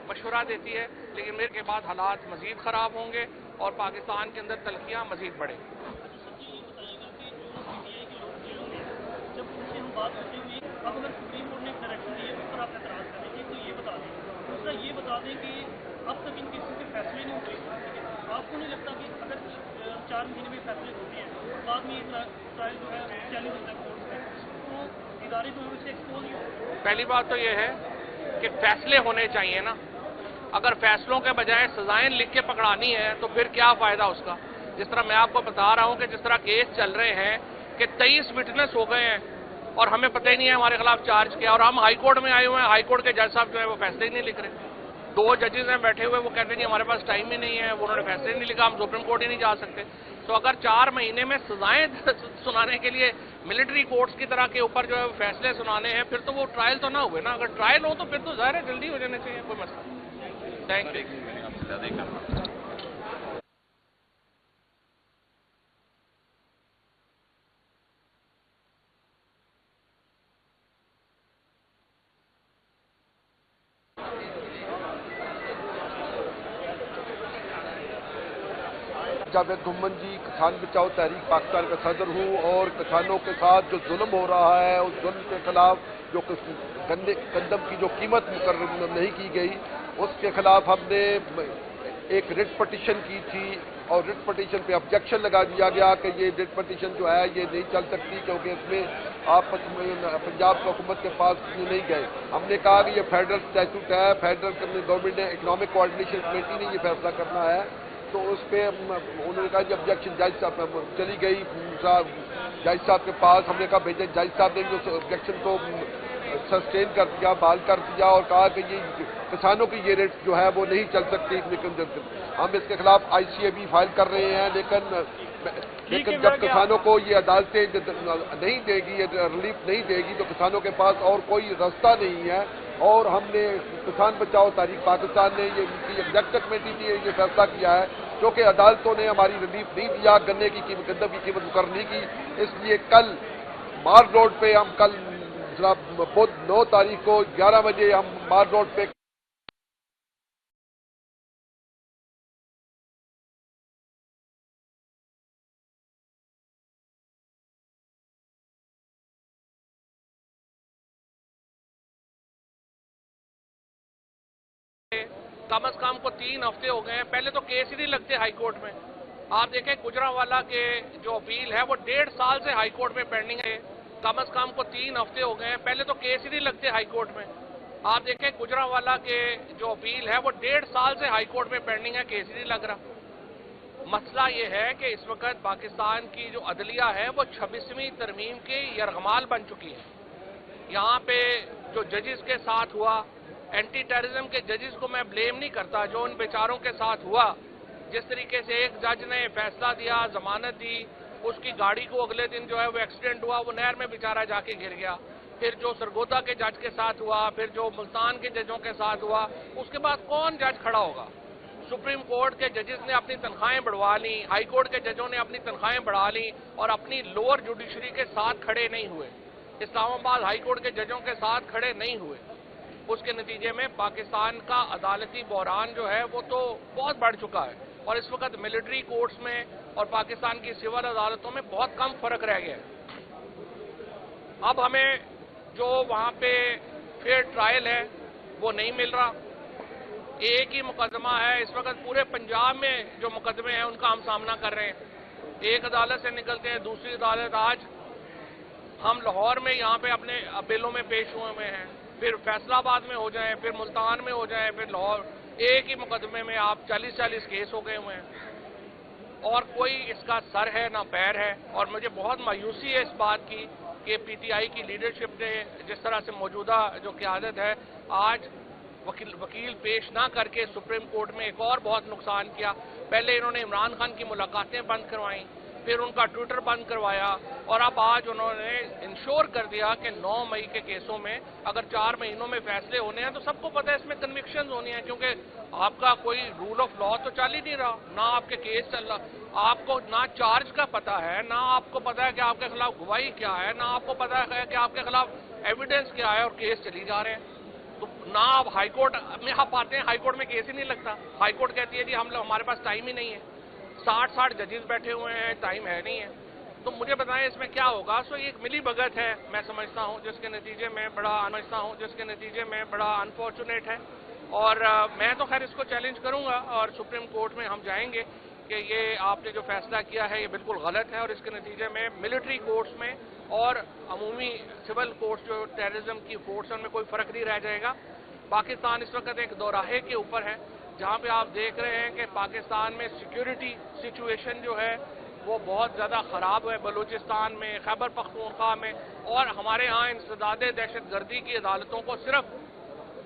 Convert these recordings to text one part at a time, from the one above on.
مشورہ دیتی ہے، لیکن میرے کے بعد حالات مزید خراب ہوں گے اور پاکستان کے اندر تلخیاں مزید بڑھیں گی۔ بات ہوتے ہوئے اب اگر سپریم کورٹ نے ایک ڈائریکشن دی ہے اس پر آپ اعتراض کریں گے تو یہ بتا دیں، دوسرا یہ بتا دیں کہ اب تک ان کیسوں کے فیصلے نہیں ہوئے، آپ کو نہیں لگتا کہ اگر 4 مہینے میں فیصلے ہوتے ہیں بعد میں یہ ٹرائل جو ہے چیلنج ہوتا ہے کورٹ میں تو ادارے جو ہیں اس سے ایکسپوز ہی ہوتے ہیں؟ پہلی بات تو یہ ہے کہ فیصلے ہونے چاہیے نا، اگر فیصلوں کے بجائے سزائیں لکھ کے پکڑانی ہے تو پھر کیا فائدہ اس کا؟ جس طرح میں آپ کو بتا رہا ہوں کہ جس طرح کیس چل رہے ہیں کہ 23 وٹنس ہو گئے ہیں اور ہمیں پتہ ہی نہیں ہے ہمارے خلاف چارج کیا، اور ہم ہائی کورٹ میں آئے ہوئے ہیں، ہائی کورٹ کے جج صاحب جو ہے وہ فیصلے ہی نہیں لکھ رہے، 2 ججز ہیں بیٹھے ہوئے، وہ کہتے ہیں ہمارے پاس ٹائم ہی نہیں ہے، انہوں نے فیصلے نہیں لکھا، ہم سپریم کورٹ ہی نہیں جا سکتے۔ تو اگر 4 مہینے میں سزائیں سنانے کے لیے ملٹری کورٹس کی طرح کے اوپر جو ہے فیصلے سنانے ہیں، پھر تو وہ ٹرائل تو نہ ہوئے نا، اگر ٹرائل ہو تو پھر تو ظاہر ہے جلدی ہو جانے چاہیے، کوئی مسئلہ نہیں۔ Thank you. جاوید گھمن جی، کسان بچاؤ تحریک پاکستان کا صدر ہوں، اور کسانوں کے ساتھ جو ظلم ہو رہا ہے اس ظلم کے خلاف جو گندم کی جو قیمت مقرر نہیں کی گئی اس کے خلاف ہم نے ایک ریٹ پٹیشن کی تھی، اور ریٹ پٹیشن پہ آبجیکشن لگا دیا گیا کہ یہ ریٹ پٹیشن جو ہے یہ نہیں چل سکتی کیونکہ اس میں آپ پنجاب کی حکومت کے پاس نہیں گئے۔ ہم نے کہا کہ یہ فیڈرل اسٹیچوٹ ہے، فیڈرل گورنمنٹ نے اکنامک کوآرڈینیشن کمیٹی نے یہ فیصلہ کرنا ہے، تو اس پہ انہوں نے کہا کہ آبجیکشن جج صاحب چلی گئی جج صاحب کے پاس، ہم نے کہا بھیجیں، جج صاحب نے جو آبجیکشن کو سسٹین کر دیا، بحال کر دیا، اور کہا کہ یہ کسانوں کی یہ ریٹ جو ہے وہ نہیں چل سکتی، ہم اس کے خلاف ICAB فائل کر رہے ہیں، لیکن جب کسانوں کو یہ عدالتیں نہیں دے گی، ریلیف نہیں دے گی تو کسانوں کے پاس اور کوئی راستہ نہیں ہے، اور ہم نے کسان بچاؤ تحریک پاکستان نے یہ ایگزیکٹو کمیٹی نے یہ فیصلہ کیا ہے کیونکہ عدالتوں نے ہماری ریلیف نہیں دیا، گندم کی قیمت مقرر نہیں کی، اس لیے کل مار روڈ پہ ہم کل 9 تاریخ کو 11 بجے ہم مار روڈ پہ کم از کم کو 3 ہفتے ہو گئے ہیں، پہلے تو کیس ہی نہیں لگتے ہائی کورٹ میں۔ آپ دیکھیں گجرانوالہ کے جو اپیل ہے وہ 1.5 سال سے ہائی کورٹ میں پینڈنگ ہے، کم از کم کو 3 ہفتے ہو گئے ہیں، پہلے تو کیس ہی نہیں لگتے ہائی کورٹ میں۔ آپ دیکھیں گجرانوالہ کے جو اپیل ہے وہ 1.5 سال سے ہائی کورٹ میں پینڈنگ ہے، کیس ہی نہیں لگ رہا۔ مسئلہ یہ ہے کہ اس وقت پاکستان کی جو عدلیہ ہے وہ 26ویں ترمیم کی یرغمال بن چکی ہے۔ یہاں پہ جو ججز کے ساتھ ہوا، اینٹی ٹیررزم کے ججز کو میں بلیم نہیں کرتا، جو ان بیچاروں کے ساتھ ہوا، جس طریقے سے ایک جج نے فیصلہ دیا، ضمانت دی، اس کی گاڑی کو اگلے دن جو ہے وہ ایکسیڈنٹ ہوا، وہ نہر میں بیچارہ جا کے گر گیا، پھر جو سرگودا کے جج کے ساتھ ہوا، پھر جو ملتان کے ججوں کے ساتھ ہوا، اس کے بعد کون جج کھڑا ہوگا؟ سپریم کورٹ کے ججز نے اپنی تنخواہیں بڑھوا لیں، ہائی کورٹ کے ججوں نے اپنی تنخواہیں بڑھا لیں اور اپنی لوور جوڈیشری کے ساتھ کھڑے نہیں ہوئے، اسلام آباد ہائی کورٹ کے ججوں کے ساتھ کھڑے نہیں ہوئے۔ اس کے نتیجے میں پاکستان کا عدالتی بحران جو ہے وہ تو بہت بڑھ چکا ہے، اور اس وقت ملٹری کورٹس میں اور پاکستان کی سول عدالتوں میں بہت کم فرق رہ گیا ہے۔ اب ہمیں جو وہاں پہ فیئر ٹرائل ہے وہ نہیں مل رہا، ایک ہی مقدمہ ہے اس وقت پورے پنجاب میں، جو مقدمے ہیں ان کا ہم سامنا کر رہے ہیں، ایک عدالت سے نکلتے ہیں دوسری عدالت۔ آج ہم لاہور میں یہاں پہ اپنے اپیلوں میں پیش ہوئے ہیں، پھر فیصلہ آباد میں ہو جائیں، پھر ملتان میں ہو جائیں، پھر لاہور، ایک ہی مقدمے میں آپ 40 کیس ہو گئے ہوئے ہیں، اور کوئی اس کا سر ہے نہ پیر ہے۔ اور مجھے بہت مایوسی ہے اس بات کی کہ PTI کی لیڈرشپ نے جس طرح سے موجودہ جو قیادت ہے، آج وکیل پیش نہ کر کے سپریم کورٹ میں ایک اور بہت نقصان کیا۔ پہلے انہوں نے عمران خان کی ملاقاتیں بند کروائیں، پھر ان کا ٹویٹر بند کروایا، اور اب آج انہوں نے انشور کر دیا کہ 9 مئی کے کیسوں میں اگر 4 مہینوں میں فیصلے ہونے ہیں تو سب کو پتہ ہے اس میں کنوکشنز ہونی ہیں، کیونکہ آپ کا کوئی رول آف لا تو چل ہی نہیں رہا، نہ آپ کے کیس چل رہا، آپ کو نہ چارج کا پتہ ہے، نہ آپ کو پتہ ہے کہ آپ کے خلاف گواہی کیا ہے، نہ آپ کو پتہ ہے کہ آپ کے خلاف ایویڈنس کیا ہے، اور کیس چلی جا رہے ہیں۔ तो ना आप हाई कोर्ट में आप आते हैं, हाई कोर्ट में केस ही नहीं लगता। हाई कोर्ट कहती है जी हमारे पास टाइम ही नहीं है, 60 जजेस बैठे हुए हैं, टाइम है नहीं है। तो मुझे बताएं इसमें क्या होगा। सो ये एक मिली भगत है, मैं समझता हूँ, जिसके नतीजे में बड़ा अनफॉर्चुनेट है। और मैं तो खैर इसको चैलेंज करूंगा और सुप्रीम कोर्ट में हम जाएंगे कि ये आपने जो फैसला किया है ये बिल्कुल गलत है, और इसके नतीजे में मिलिट्री कोर्ट्स में और अमूमी सिविल कोर्ट्स जो टेररिज्म की फोर्स है उनमें कोई फर्क नहीं रह जाएगा। पाकिस्तान इस वक्त एक दोराहे के ऊपर है, जहां पे आप देख रहे हैं कि पाकिस्तान में सिक्योरिटी सिचुएशन जो है वो बहुत ज़्यादा ख़राब है, बलूचिस्तान में, खैबर पख्तूनख्वा में। और हमारे यहाँ इंसदादे दहशतगर्दी की अदालतों को सिर्फ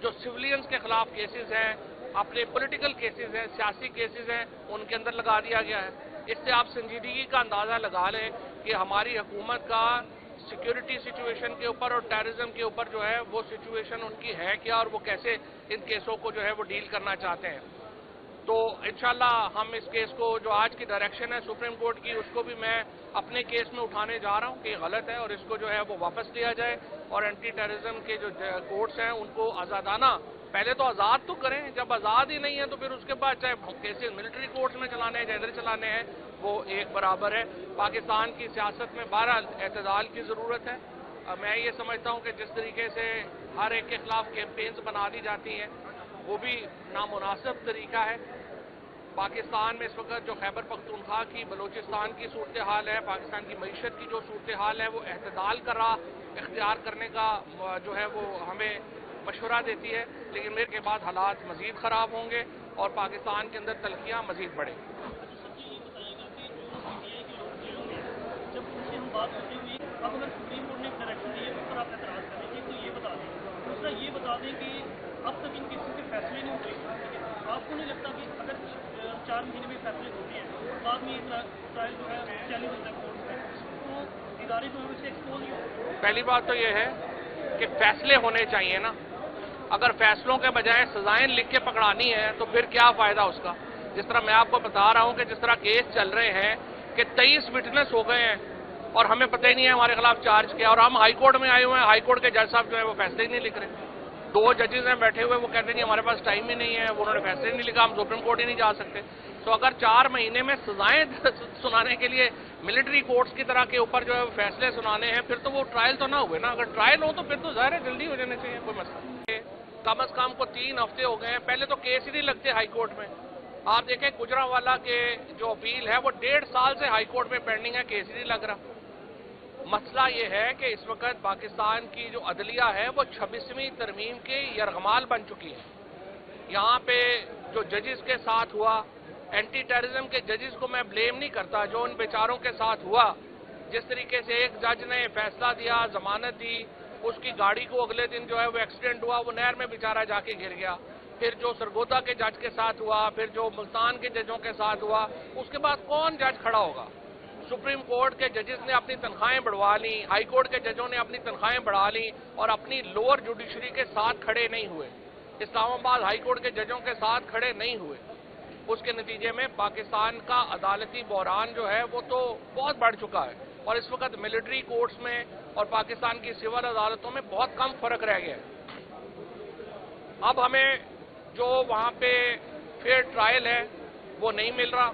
जो सिविलियंस के खिलाफ केसेस हैं, अपने पॉलिटिकल केसेस हैं, सियासी केसेस हैं, उनके अंदर लगा दिया गया है। इससे आप संजीदगी का अंदाज़ा लगा लें कि हमारी हुकूमत का सिक्योरिटी सिचुएशन के ऊपर और टेररिज्म के ऊपर जो है वो सिचुएशन उनकी है क्या, और वो कैसे इन केसों को जो है वो डील करना चाहते हैं। तो इंशाल्लाह हम इस केस को, जो आज की डायरेक्शन है सुप्रीम कोर्ट की, उसको भी मैं अपने केस में उठाने जा रहा हूं कि गलत है और इसको जो है वो वापस लिया जाए, और एंटी टेररिज्म के जो कोर्ट्स हैं उनको आज़ादाना, पहले तो आज़ाद तो करें, जब आज़ाद ही नहीं है तो फिर उसके बाद चाहे केसेस मिलिट्री कोर्ट्स में चलाने हैं, इधर चलाने हैं, वो एक बराबर है। पाकिस्तान की सियासत में बहरहाल एतदाल की ज़रूरत है। मैं ये समझता हूँ कि जिस तरीके से हर एक के खिलाफ कैंपेन्स बना दी जाती हैं वो भी नामुनासिब तरीका है। पाकिस्तान में इस वक्त जो खैबर पख्तूनख्वा की, बलूचिस्तान की सूरत हाल है, पाकिस्तान की मईशत की जो सूरत हाल है, वो एतदाल का राह इख्तियार करने का जो है वो हमें मशवरा देती है, लेकिन मेरे के बाद हालात मजीद ख़राब होंगे और पाकिस्तान के अंदर तलखियाँ मजीद बढ़ेंगी। जब उनसे हम बात करते हुए, अब अगर सुप्रीम कोर्ट ने एक डायरेक्शन दी है उस पर आप एतराज़ कर लीजिए, तो ये बता दें। दूसरा ये बता दें कि अब तक इन केसेस के फैसले नहीं हुए, आपको नहीं लगता कि अगर 4 महीने में फैसले होते हैं, बाद में ये ट्रायल जो है चैलेंज होता है कोर्ट में, तो इदारे जो है उसे एक्सपोज नहीं होते। पहली बात तो ये है कि फैसले होने चाहिए ना। अगर फैसलों के बजाय सजाएं लिख के पकड़ानी है तो फिर क्या फ़ायदा उसका। जिस तरह मैं आपको बता रहा हूं कि जिस तरह केस चल रहे हैं कि 23 विटनेस हो गए हैं और हमें पता ही नहीं है हमारे खिलाफ चार्ज किया, और हम हाई कोर्ट में आए हुए हैं, हाई कोर्ट के जज साहब जो है वो फैसले ही नहीं लिख रहे। 2 जजेस हैं बैठे हुए, वो कहते हैं हमारे पास टाइम ही नहीं है, वो उन्होंने फैसले नहीं लिखा, हम सुप्रीम कोर्ट ही नहीं जा सकते। तो अगर 4 महीने में सजाएं सुनाने के लिए मिलिट्री कोर्ट्स की तरह के ऊपर जो है फैसले सुनाने हैं, फिर तो वो ट्रायल तो ना हुए ना। अगर ट्रायल हो तो फिर तो ज़ाहिर है जल्दी हो जाने चाहिए, कोई मसला नहीं। कम अज़ कम को 3 हफ्ते हो गए हैं, पहले तो केस ही नहीं लगते हाई कोर्ट में। आप देखें गुजरांवाला के जो अपील है वो 1.5 साल से हाई कोर्ट में पेंडिंग है, केस ही नहीं लग रहा। मसला ये है कि इस वक्त पाकिस्तान की जो अदलिया है वो 26वीं तरमीम की यरगमाल बन चुकी है। यहाँ पे जो जजेस के साथ हुआ, एंटी टेररिज्म के जजेस को मैं ब्लेम नहीं करता, जो उन बेचारों के साथ हुआ, जिस तरीके से एक जज ने फैसला दिया, जमानत दी, उसकी गाड़ी को अगले दिन जो है वो एक्सीडेंट हुआ, वो नहर में बेचारा जाके गिर गया। फिर जो सरगोदा के जज के साथ हुआ, फिर जो मुल्तान के जजों के साथ हुआ, उसके बाद कौन जज खड़ा होगा। सुप्रीम कोर्ट के जजेस ने अपनी तनख्वाहें बढ़वा ली, हाई कोर्ट के जजों ने अपनी तनख्वाहें बढ़ा ली और अपनी लोअर जुडिशरी के साथ खड़े नहीं हुए, इस्लामाबाद हाई कोर्ट के जजों के साथ खड़े नहीं हुए। उसके नतीजे में पाकिस्तान का अदालती बहरान जो है वो तो बहुत बढ़ चुका है, और इस वक्त मिलिट्री कोर्ट्स में और पाकिस्तान की सिविल अदालतों में बहुत कम फर्क रह गया है। अब हमें जो वहाँ पे फेयर ट्रायल है वो नहीं मिल रहा।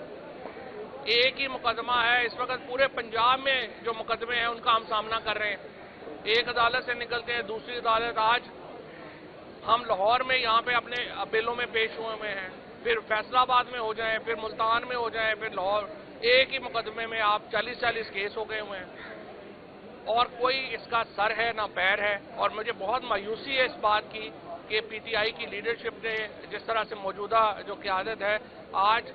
एक ही मुकदमा है इस वक्त पूरे पंजाब में, जो मुकदमे हैं उनका हम सामना कर रहे हैं। एक अदालत से निकलते हैं दूसरी अदालत। आज हम लाहौर में यहाँ पे अपने अपीलों में पेश हुए हैं, फिर फैसलाबाद में हो जाए, फिर मुल्तान में हो जाए, फिर लाहौर। एक ही मुकदमे में आप 40-40 केस हो गए हुए हैं और कोई इसका सर है ना पैर है। और मुझे बहुत मायूसी है इस बात की कि पीटीआई की लीडरशिप ने जिस तरह से मौजूदा जो क़यादत है, आज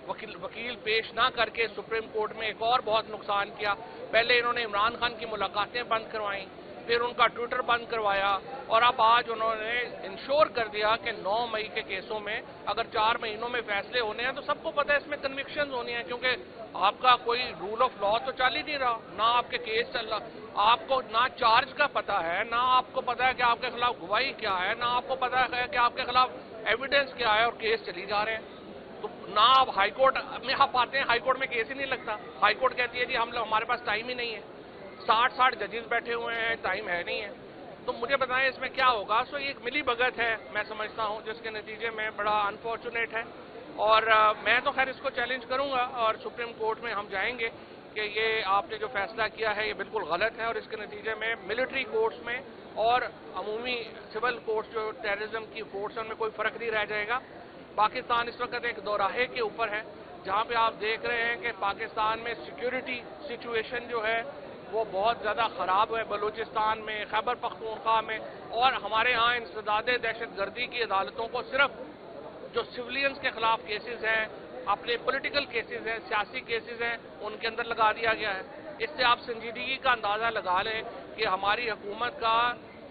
वकील पेश ना करके सुप्रीम कोर्ट में एक और बहुत नुकसान किया। पहले इन्होंने इमरान खान की मुलाकातें बंद करवाई, फिर उनका ट्विटर बंद करवाया, और अब आज उन्होंने इंश्योर कर दिया कि 9 मई के केसों में अगर 4 महीनों में फैसले होने हैं तो सबको पता है इसमें कन्विक्शन होनी है, क्योंकि आपका कोई रूल ऑफ लॉ तो चल ही नहीं रहा, ना आपके केस चल रहा, आपको ना चार्ज का पता है, ना आपको पता है कि आपके खिलाफ गवाही क्या है, ना आपको पता है कि आपके खिलाफ एविडेंस क्या है, और केस चली जा रहे हैं। तो ना आप हाई कोर्ट में आप आते हैं, हाई कोर्ट में केस ही नहीं लगता। हाई कोर्ट कहती है जी हमारे पास टाइम ही नहीं है, 60 जजेस बैठे हुए हैं, टाइम है नहीं है। तो मुझे बताएं इसमें क्या होगा। सो ये एक मिली भगत है मैं समझता हूँ, जिसके नतीजे में बड़ा अनफॉर्चुनेट है। और मैं तो खैर इसको चैलेंज करूंगा और सुप्रीम कोर्ट में हम जाएंगे कि ये आपने जो फैसला किया है ये बिल्कुल गलत है, और इसके नतीजे में मिलिट्री कोर्ट्स में और अमूमी सिविल कोर्ट्स जो टेररिज्म की फोर्स है उनमें कोई फर्क नहीं रह जाएगा। पाकिस्तान इस वक्त एक दोराहे के ऊपर है, जहां पे आप देख रहे हैं कि पाकिस्तान में सिक्योरिटी सिचुएशन जो है वो बहुत ज़्यादा ख़राब है। बलूचिस्तान में, खैबर पख्तूनख्वा में, और हमारे यहाँ इंसदाद दहशतगर्दी की अदालतों को सिर्फ जो सिविलियंस के खिलाफ केसेस हैं, अपने पॉलिटिकल केसेस हैं, सियासी केसेस हैं, उनके अंदर लगा दिया गया है। इससे आप संजीदगी का अंदाज़ा लगा लें कि हमारी हुकूमत का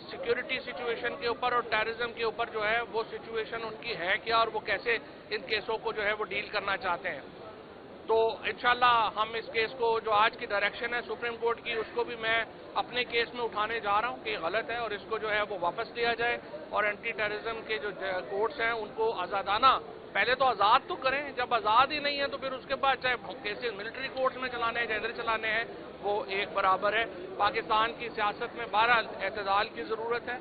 सिक्योरिटी सिचुएशन के ऊपर और टेररिज्म के ऊपर जो है वो सिचुएशन उनकी है क्या, और वो कैसे इन केसों को जो है वो डील करना चाहते हैं। तो इंशाल्लाह हम इस केस को, जो आज की डायरेक्शन है सुप्रीम कोर्ट की, उसको भी मैं अपने केस में उठाने जा रहा हूं कि गलत है और इसको जो है वो वापस लिया जाए, और एंटी टेररिज्म के जो कोर्ट्स हैं उनको आज़ादाना, पहले तो आज़ाद तो करें, जब आज़ाद ही नहीं है तो फिर उसके बाद चाहे केसेस मिलिट्री कोर्ट्स में चलाने हैं, इधर चलाने हैं, वो एक बराबर है। पाकिस्तान की सियासत में बहरहाल एतदाल की ज़रूरत है।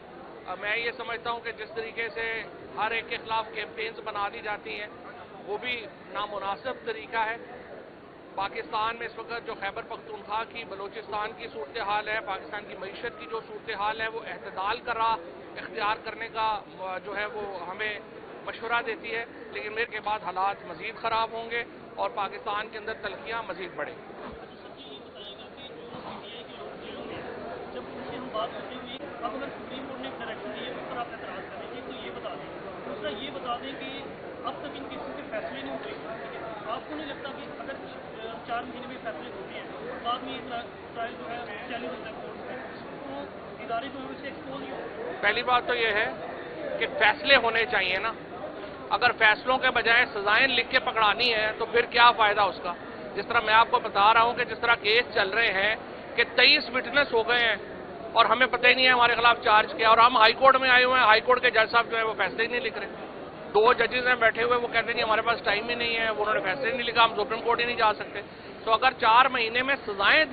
मैं ये समझता हूँ कि जिस तरीके से हर एक के खिलाफ कैंपेन्स बना दी जाती हैं वो भी नामुनासिब तरीका है। पाकिस्तान में इस वक्त जो खैबर पख्तूनख्वा की, बलूचिस्तान की सूरत हाल है, पाकिस्तान की मईशत की जो सूरत हाल है, वो एतदाल का राह इख्तियार करने का जो है वो हमें मशवरा देती है, लेकिन मेरे के बाद हालात मजीद ख़राब होंगे और पाकिस्तान के अंदर तलखियाँ मजीद बढ़ेंगी। जब उनसे हम बात करते हुए अब अगर सुप्रीम कोर्ट ने डायरेक्शन दिए उस पर आप एतराज़ करेंगे तो ये बता दें। दूसरा ये बता दें कि अब तक इन केसेस के फैसले नहीं हुए, ठीक है। आपको नहीं लगता कि अगर 4 महीने में फैसले होते हैं, बाद में ये ट्रायल जो है चैलेंज होता है कोर्ट में, तो इदारे जो है उससे एक्सपोज ही हो। पहली बात तो ये है कि फैसले होने चाहिए ना। अगर फैसलों के बजाय सजाएं लिख के पकड़ानी है तो फिर क्या फ़ायदा उसका। जिस तरह मैं आपको बता रहा हूं कि जिस तरह केस चल रहे हैं कि 23 विटनेस हो गए हैं और हमें पता ही नहीं है हमारे खिलाफ चार्ज किया, और हम हाई कोर्ट में आए हुए हैं, हाई कोर्ट के जज साहब जो है वो फैसले ही नहीं लिख रहे। 2 जजेस हैं बैठे हुए, वो कहते नहीं हमारे पास टाइम ही नहीं है, वो उन्होंने फैसले नहीं लिखा, हम सुप्रीम कोर्ट ही नहीं जा सकते। तो अगर 4 महीने में सजाएं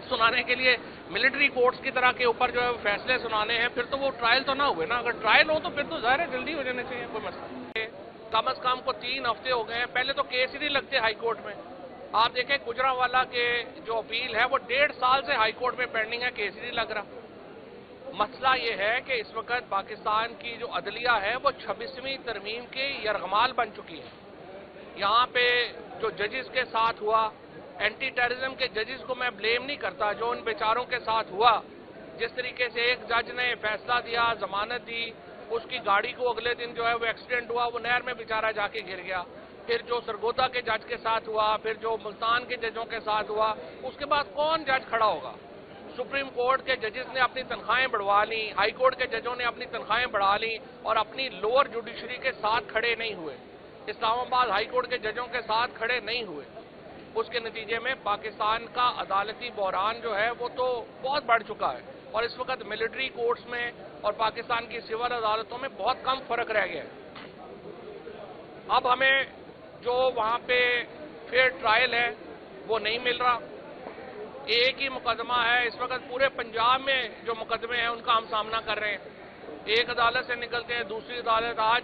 सुनाने के लिए मिलिट्री कोर्ट्स की तरह के ऊपर जो है फैसले सुनाने हैं, फिर तो वो ट्रायल तो ना हुए ना। अगर ट्रायल हो तो फिर तो ज़ाहिर है जल्दी हो जाने चाहिए, कोई मसला नहीं। कम अज़ कम को 3 हफ्ते हो गए हैं, पहले तो केस ही नहीं लगते हाई कोर्ट में। आप देखें गुजरांवाला के जो अपील है वो 1.5 साल से हाई कोर्ट में पेंडिंग है, केस ही नहीं लग रहा। मसला ये है कि इस वक्त पाकिस्तान की जो अदलिया है वो 26वीं तरमीम की यरगमाल बन चुकी है। यहाँ पे जो जजेस के साथ हुआ, एंटी टेररिज्म के जजेस को मैं ब्लेम नहीं करता, जो उन बेचारों के साथ हुआ, जिस तरीके से एक जज ने फैसला दिया, जमानत दी, उसकी गाड़ी को अगले दिन जो है वो एक्सीडेंट हुआ, वो नहर में बेचारा जाके गिर गया। फिर जो सरगोदा के जज के साथ हुआ, फिर जो मुल्तान के जजों के साथ हुआ, उसके बाद कौन जज खड़ा होगा। सुप्रीम कोर्ट के जजेस ने अपनी तनख्वाहें बढ़वा ली, हाई कोर्ट के जजों ने अपनी तनख्वाहें बढ़ा ली और अपनी लोअर जुडिशरी के साथ खड़े नहीं हुए, इस्लामाबाद हाई कोर्ट के जजों के साथ खड़े नहीं हुए। उसके नतीजे में पाकिस्तान का अदालती बहरान जो है वो तो बहुत बढ़ चुका है, और इस वक्त मिलिट्री कोर्ट्स में और पाकिस्तान की सिविल अदालतों में बहुत कम फर्क रह गया है। अब हमें जो वहाँ पे फेयर ट्रायल है वो नहीं मिल रहा। एक ही मुकदमा है इस वक्त पूरे पंजाब में, जो मुकदमे हैं उनका हम सामना कर रहे हैं। एक अदालत से निकलते हैं दूसरी अदालत। आज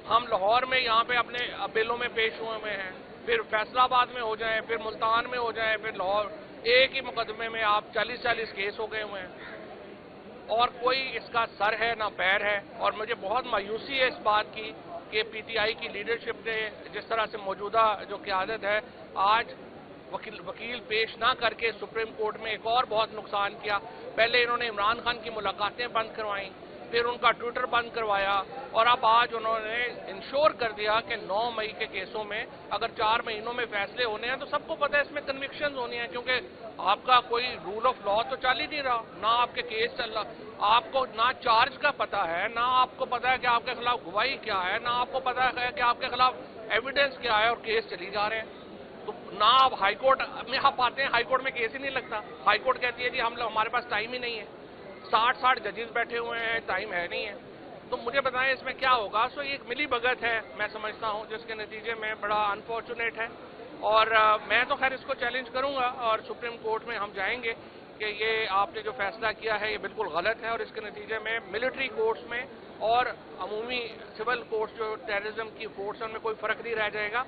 हम लाहौर में यहाँ पे अपने अपीलों में पेश हुए हैं, फिर फैसलाबाद में हो जाए, फिर मुल्तान में हो जाए, फिर लाहौर। एक ही मुकदमे में आप 40-40 केस हो गए हुए हैं और कोई इसका सर है ना पैर है। और मुझे बहुत मायूसी है इस बात की कि पीटीआई की लीडरशिप ने जिस तरह से मौजूदा जो क़यादत है, आज वकील पेश ना करके सुप्रीम कोर्ट में एक और बहुत नुकसान किया। पहले इन्होंने इमरान खान की मुलाकातें बंद करवाई, फिर उनका ट्विटर बंद करवाया, और अब आज उन्होंने इंश्योर कर दिया कि 9 मई के केसों में अगर 4 महीनों में फैसले होने हैं तो सबको पता है इसमें कन्विक्शन होनी है, क्योंकि आपका कोई रूल ऑफ लॉ तो चल ही नहीं रहा, ना आपके केस चल रहा, आपको ना चार्ज का पता है, ना आपको पता है कि आपके खिलाफ गवाही क्या है, ना आपको पता है कि आपके खिलाफ एविडेंस क्या है, और केस चली जा रहे हैं। तो ना आप हाई कोर्ट में आप आते हैं, हाई कोर्ट में केस ही नहीं लगता। हाई कोर्ट कहती है जी हमारे पास टाइम ही नहीं है, 60 जजेस बैठे हुए हैं, टाइम है नहीं है। तो मुझे बताएं इसमें क्या होगा। सो ये एक मिली भगत है मैं समझता हूँ, जिसके नतीजे में बड़ा अनफॉर्चुनेट है। और मैं तो खैर इसको चैलेंज करूंगा और सुप्रीम कोर्ट में हम जाएंगे کہ یہ आपने जो फैसला किया है ये बिल्कुल गलत है और इसके नतीजे में मिलिट्री कोर्ट्स में और अमूमी सिविल कोर्ट्स जो टेररिज्म की फोर्स है उनमें कोई फर्क नहीं रह जाएगा।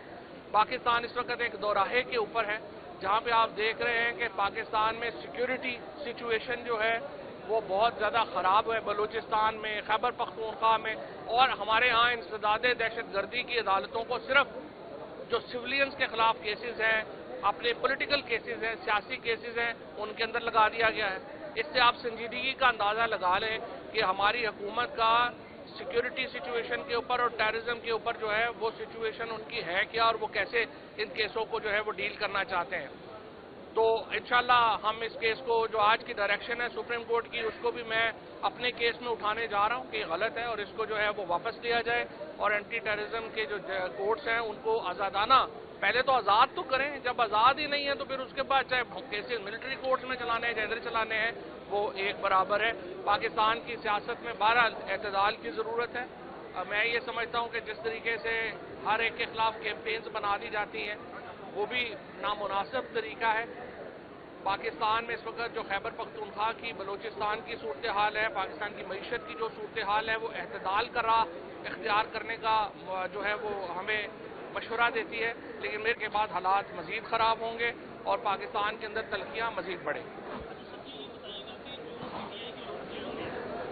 पाकिस्तान इस वक्त एक दोराहे के ऊपर है जहां पे आप देख रहे हैं कि पाकिस्तान में सिक्योरिटी सिचुएशन जो है वो बहुत ज़्यादा ख़राब है, बलूचिस्तान में, खैबर पख्तूनख्वा में, और हमारे यहाँ इंसदाद दहशतगर्दी की अदालतों को सिर्फ जो सिविलियंस के खिलाफ केसेस हैं, अपने पॉलिटिकल केसेस हैं, सियासी केसेस हैं, उनके अंदर लगा दिया गया है। इससे आप संजीदगी का अंदाज़ा लगा लें कि हमारी हुकूमत का सिक्योरिटी सिचुएशन के ऊपर और टेररिज्म के ऊपर जो है वो सिचुएशन उनकी है क्या और वो कैसे इन केसों को जो है वो डील करना चाहते हैं। तो इंशाल्लाह हम इस केस को जो आज की डायरेक्शन है सुप्रीम कोर्ट की उसको भी मैं अपने केस में उठाने जा रहा हूं कि गलत है और इसको जो है वो वापस लिया जाए और एंटी टेररिज्म के जो कोर्ट्स हैं उनको आज़ादाना पहले तो आज़ाद तो करें, जब आज़ाद ही नहीं है तो फिर उसके बाद चाहे केसेस मिलिट्री कोर्ट्स में चलाने हैं चाहे इधर चलाने हैं वो एक बराबर है। पाकिस्तान की सियासत में बहरहाल एतदाल की ज़रूरत है। मैं ये समझता हूँ कि जिस तरीके से हर एक के खिलाफ कैंपेन्स बना दी जाती हैं वो भी नामुनासिब तरीका है। पाकिस्तान में इस वक्त जो खैबर पख्तूनख्वा की, बलूचिस्तान की सूरत हाल है, पाकिस्तान की मईशत की जो सूरत हाल है वो एतदाल का राह इख्तियार करने का जो है वो हमें मशवरा देती है, लेकिन मेरे के बाद हालात मज़ीद ख़राब होंगे और पाकिस्तान के अंदर तलखियाँ मज़ीद बढ़ेंगी।